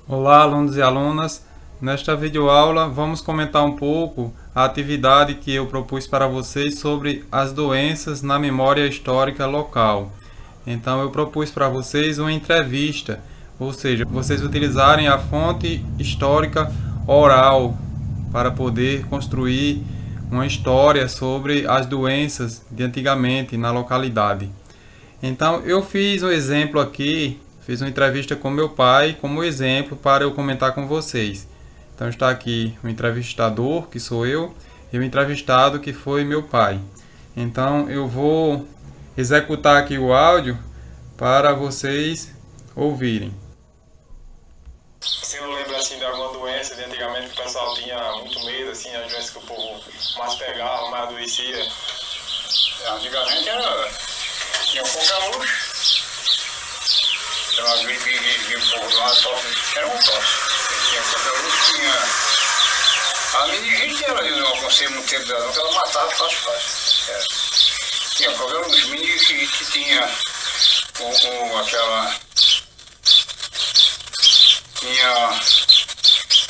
Olá, alunos e alunas. Nesta videoaula vamos comentar um pouco a atividade que eu propus para vocês sobre as doenças na memória histórica local. Então eu propus para vocês uma entrevista, ou seja, vocês utilizarem a fonte histórica oral para poder construir uma história sobre as doenças de antigamente na localidade. Então eu fiz um exemplo aqui, fiz uma entrevista com meu pai como exemplo para eu comentar com vocês. Então está aqui o entrevistador, que sou eu, e o entrevistado, que foi meu pai. Então eu vou executar aqui o áudio para vocês ouvirem. O senhor lembra assim de alguma doença de antigamente que o pessoal tinha muito medo, assim, as doenças que o povo mais pegava, mais adoecia? Antigamente tinha pouca luz. Então, às vezes, vinha um pouco lá, era um tosse. Tinha pouca luz, tinha. A meningite era, eu não aconselho muito tempo dela, porque ela matava fácil. Tinha problema dos meningite, tinha aquela. Tinha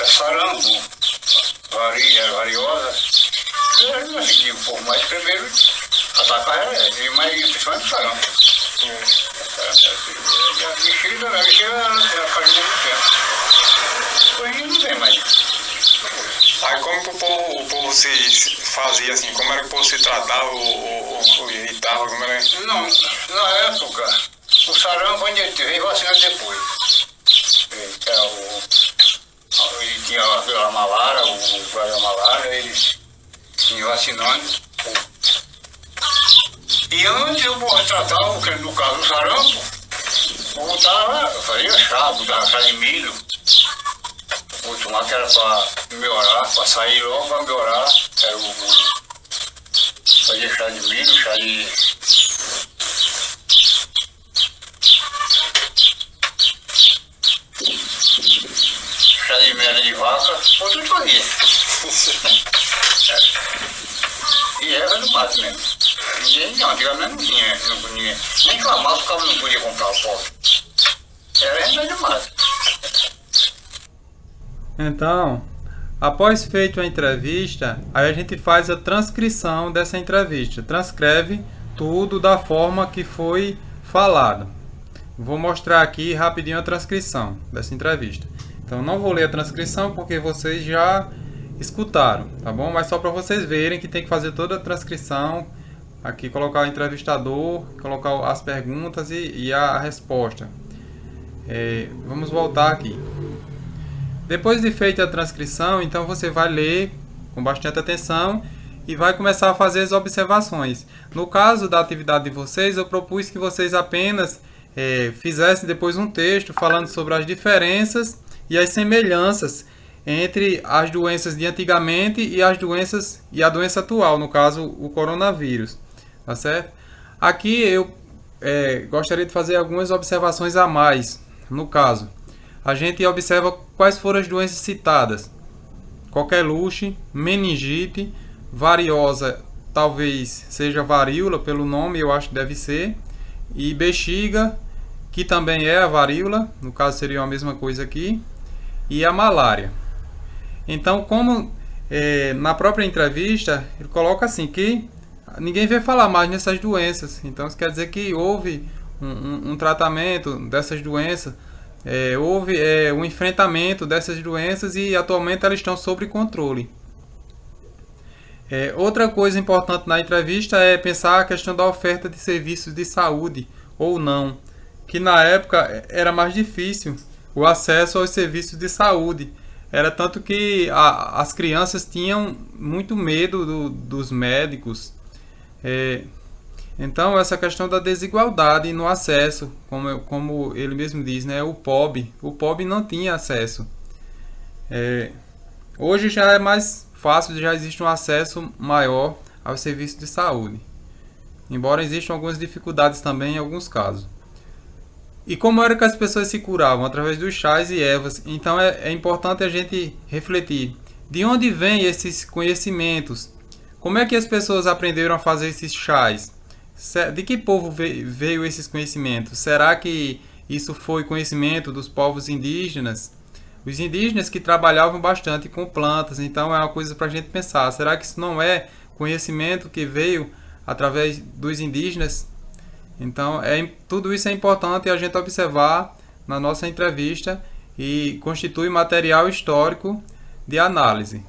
sarampo, variosa. Eu acho que o povo mais primeiro atacar era, mas principalmente sarampo. E a bexiga faz muito tempo. Hoje não tem mais. Aí como que o povo se fazia assim, como era que o povo se tratava ou evitava, como era? Não, na época, o sarampo ainda veio vacinando depois. Ele tinha a malária, o malária, eles tinham vacinando. E antes eu tratava, no caso do sarampo, eu fazia chá, botava chá de milho. Vou tomar que era para melhorar, para sair logo para melhorar. Era fazia chá de milho, chá de. Chá de merda de vaca, tudo fazia. E era do mato mesmo. Antigamente não tinha, nem clamava, o cara não podia comprar o pobre. Era remédio do mato. Então, após feita a entrevista, aí a gente faz a transcrição dessa entrevista. Transcreve tudo da forma que foi falado. Vou mostrar aqui rapidinho a transcrição dessa entrevista. Então não vou ler a transcrição porque vocês já escutaram, tá bom? Mas só para vocês verem que tem que fazer toda a transcrição. Aqui colocar o entrevistador, colocar as perguntas e a resposta. Vamos voltar aqui. Depois de feita a transcrição, então você vai ler com bastante atenção e vai começar a fazer as observações. No caso da atividade de vocês, eu propus que vocês apenas fizessem depois um texto falando sobre as diferenças e as semelhanças entre as doenças de antigamente e as doenças e a doença atual, no caso o coronavírus, tá certo? Aqui eu gostaria de fazer algumas observações a mais. No caso, a gente observa quais foram as doenças citadas: coqueluche, meningite, variosa, talvez seja varíola pelo nome, eu acho que deve ser, e bexiga, que também é a varíola, no caso seria a mesma coisa aqui, e a malária. Então, como na própria entrevista, ele coloca assim, que ninguém veio falar mais nessas doenças. Então, isso quer dizer que houve um tratamento dessas doenças, houve um enfrentamento dessas doenças e atualmente elas estão sob controle. Outra coisa importante na entrevista é pensar a questão da oferta de serviços de saúde ou não, que na época era mais difícil o acesso aos serviços de saúde. Era tanto que as crianças tinham muito medo dos médicos. Então, essa questão da desigualdade no acesso, como ele mesmo diz, né? O pobre não tinha acesso. Hoje já é mais fácil, já existe um acesso maior aos serviços de saúde, embora existam algumas dificuldades também em alguns casos. E como era que as pessoas se curavam? Através dos chás e ervas. Então é importante a gente refletir. De onde vêm esses conhecimentos? Como é que as pessoas aprenderam a fazer esses chás? De que povo veio esses conhecimentos? Será que isso foi conhecimento dos povos indígenas? Os indígenas que trabalhavam bastante com plantas, então é uma coisa para a gente pensar. Será que isso não é conhecimento que veio através dos indígenas? Então, tudo isso é importante a gente observar na nossa entrevista e constitui material histórico de análise.